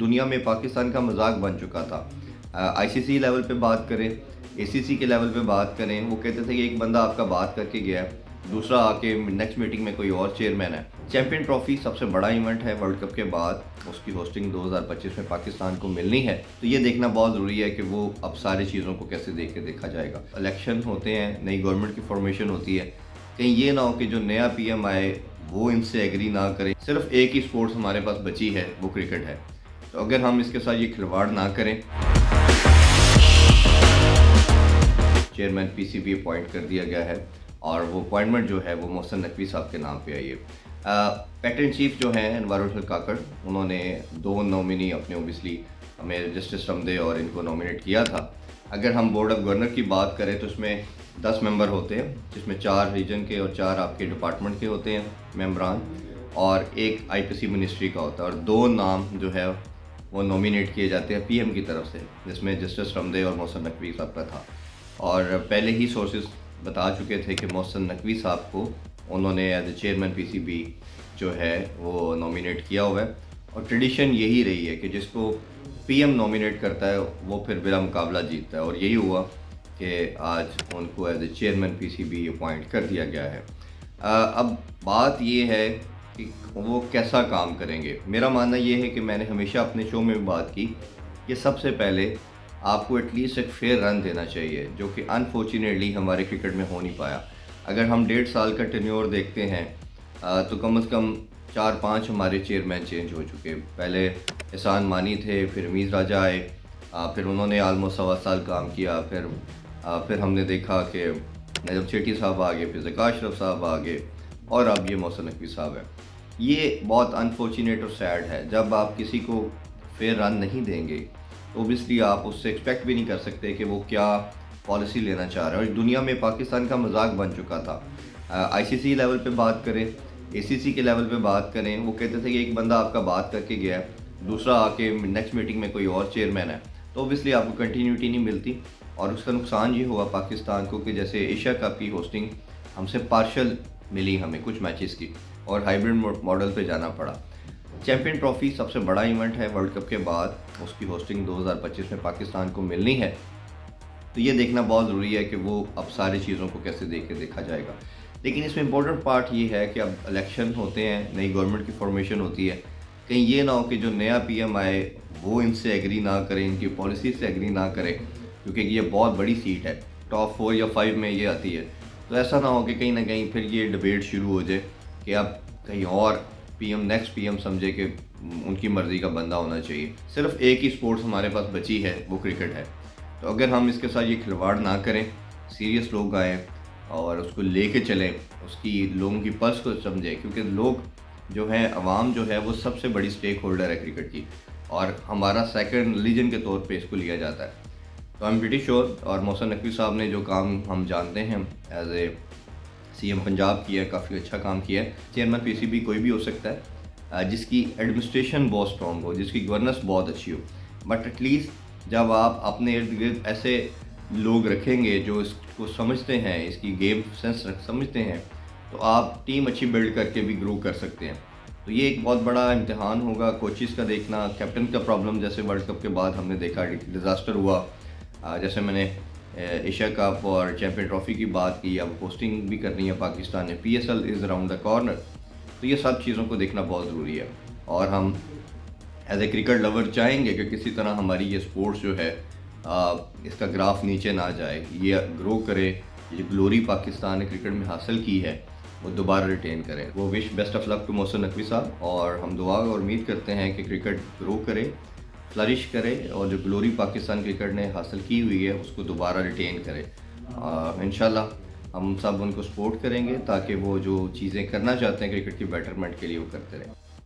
दुनिया में पाकिस्तान का मजाक बन चुका था। आईसीसी लेवल पे बात करें, एसीसी के लेवल पे बात करें, वो कहते थे कि एक बंदा आपका बात करके गया है, दूसरा आके नेक्स्ट मीटिंग में कोई और चेयरमैन है। चैंपियन ट्रॉफी सबसे बड़ा इवेंट है वर्ल्ड कप के बाद, उसकी होस्टिंग 2025 में पाकिस्तान को मिलनी है, तो ये देखना बहुत ज़रूरी है कि वो अब सारी चीज़ों को कैसे देखा जाएगा। इलेक्शन होते हैं, नई गवर्नमेंट की फॉर्मेशन होती है, कहीं ये ना हो कि जो नया पीएम आए वो इनसे एग्री ना करे। सिर्फ एक ही स्पोर्ट्स हमारे पास बची है, वो क्रिकेट है। तो अगर हम इसके साथ ये खिलवाड़ ना करें, चेयरमैन पीसीबी अपॉइंट कर दिया गया है और वो अपॉइंटमेंट जो है वो मोहसिन नकवी साहब के नाम पे आई है। पैटर्न चीफ जो हैं एनवायरमेंटल काकड़, उन्होंने 2 नॉमिनी अपने ओबियसली हमें जस्टिस रमदे और इनको नॉमिनेट किया था। अगर हम बोर्ड ऑफ गवर्नर की बात करें तो इसमें 10 मेंबर होते हैं, जिसमें 4 रीजन के और 4 आपके डिपार्टमेंट के होते हैं मेंबरान, और एक आईपीसी मिनिस्ट्री का होता है, और 2 नाम जो है वो नॉमिनेट किए जाते हैं पीएम की तरफ से, जिसमें जस्टिस रमदे और मोहसिन नकवी साहब का था। और पहले ही सोर्सेज बता चुके थे कि मोहसिन नकवी साहब को उन्होंने एज ए चेयरमैन पीसीबी जो है वो नॉमिनेट किया हुआ है, और ट्रेडिशन यही रही है कि जिसको पीएम नॉमिनेट करता है वो फिर बिला मुकाबला जीतता है, और यही हुआ कि आज उनको as a chairman PCB appoint कर दिया गया है। अब बात ये है कि वो कैसा काम करेंगे। मेरा मानना ये है कि मैंने हमेशा अपने शो में भी बात की कि सबसे पहले आपको एटलीस्ट एक फेयर रन देना चाहिए, जो कि अनफॉर्चुनेटली हमारे क्रिकेट में हो नहीं पाया। अगर हम 1.5 साल का टेन्योर देखते हैं तो कम से कम 4-5 हमारे चेयरमैन चेंज हो चुके। पहले एहसान मानी थे, फिर मीज़ राजा आए, फिर उन्होंने आलमोस्ट 1.25 साल काम किया, फिर हमने देखा कि नजब सेठी साहब आ गए, फिर ज़का अशरफ साहब आ गए, और अब ये मोहसिन नकवी साहब है। ये बहुत अनफॉर्चुनेट और सैड है। जब आप किसी को फेयर रन नहीं देंगे तो ओबियसली आप उससे एक्सपेक्ट भी नहीं कर सकते कि वो क्या पॉलिसी लेना चाह रहा है। और दुनिया में पाकिस्तान का मजाक बन चुका था। आईसीसी लेवल पे बात करें, एसीसी के लेवल पे बात करें, वो कहते थे कि एक बंदा आपका बात करके गया है, दूसरा आके नेक्स्ट मीटिंग में कोई और चेयरमैन है, तो ओबियसली आपको कंटिन्यूटी नहीं मिलती। और उसका नुकसान ये हुआ पाकिस्तान को कि जैसे एशिया कप की होस्टिंग हमसे पार्शल मिली हमें कुछ मैचेस की, और हाइब्रिड मॉडल पे जाना पड़ा। चैंपियन ट्रॉफी सबसे बड़ा इवेंट है वर्ल्ड कप के बाद, उसकी होस्टिंग 2025 में पाकिस्तान को मिलनी है, तो ये देखना बहुत ज़रूरी है कि वो अब सारी चीज़ों को कैसे देखा जाएगा। लेकिन इसमें इम्पोर्टेंट पार्ट ये है कि अब इलेक्शन होते हैं, नई गवर्नमेंट की फॉर्मेशन होती है, कहीं ये ना हो कि जो नया पीएम आए वो इनसे एग्री ना करें, इनकी पॉलिसी से एग्री ना करें, क्योंकि ये बहुत बड़ी सीट है, टॉप 4 या 5 में ये आती है। तो ऐसा ना हो कि कहीं ना कहीं फिर ये डिबेट शुरू हो जाए कि अब कहीं और पीएम नेक्स्ट पीएम समझे कि उनकी मर्ज़ी का बंदा होना चाहिए। सिर्फ एक ही स्पोर्ट्स हमारे पास बची है, वो क्रिकेट है। तो अगर हम इसके साथ ये खिलवाड़ ना करें, सीरियस लोग आएँ और उसको लेके चलें, उसकी लोगों की पल्स को समझें, क्योंकि लोग जो हैं, अवाम जो है, वो सबसे बड़ी स्टेक होल्डर है क्रिकेट की, और हमारा सेकंड रिलीजन के तौर पे इसको लिया जाता है। तो आई एम प्रीटी श्योर, और मोहसिन नकवी साहब ने जो काम हम जानते हैं एज ए सीएम पंजाब किया है, काफ़ी अच्छा काम किया है। चेयरमैन पीसीबी कोई भी हो सकता है जिसकी एडमिनिस्ट्रेशन बहुत स्ट्रॉन्ग हो, जिसकी गवर्नेंस बहुत अच्छी हो, बट एटलीस्ट जब आप अपने इर्द गिर्द ऐसे लोग रखेंगे जो इसको समझते हैं, इसकी गेम सेंस समझते हैं, तो आप टीम अच्छी बिल्ड करके भी ग्रो कर सकते हैं। तो ये एक बहुत बड़ा इम्तिहान होगा कोचेस का देखना, कैप्टन का प्रॉब्लम जैसे वर्ल्ड कप के बाद हमने देखा डिज़ास्टर हुआ। जैसे मैंने एशिया कप और चैंपियन ट्रॉफी की बात की, अब होस्टिंग भी करनी है पाकिस्तान ने, PSL is around the corner, तो ये सब चीज़ों को देखना बहुत ज़रूरी है। और हम एज ए क्रिकेट लवर चाहेंगे कि किसी तरह हमारी ये स्पोर्ट्स जो है इसका ग्राफ नीचे ना जाए, ये ग्रो करे, ये ग्लोरी पाकिस्तान ने क्रिकेट में हासिल की है वो दोबारा रिटेन करें। वो wish best of luck to Mohsin Naqvi साहब, और हम दुआ और उम्मीद करते हैं कि क्रिकेट ग्रो करे, फ्लरिश करे, और जो ग्लोरी पाकिस्तान क्रिकेट ने हासिल की हुई है उसको दोबारा रिटेन करे। इंशाल्लाह हम सब उनको सपोर्ट करेंगे ताकि वो जो चीज़ें करना चाहते हैं क्रिकेट की बेटरमेंट के लिए वो करते रहें।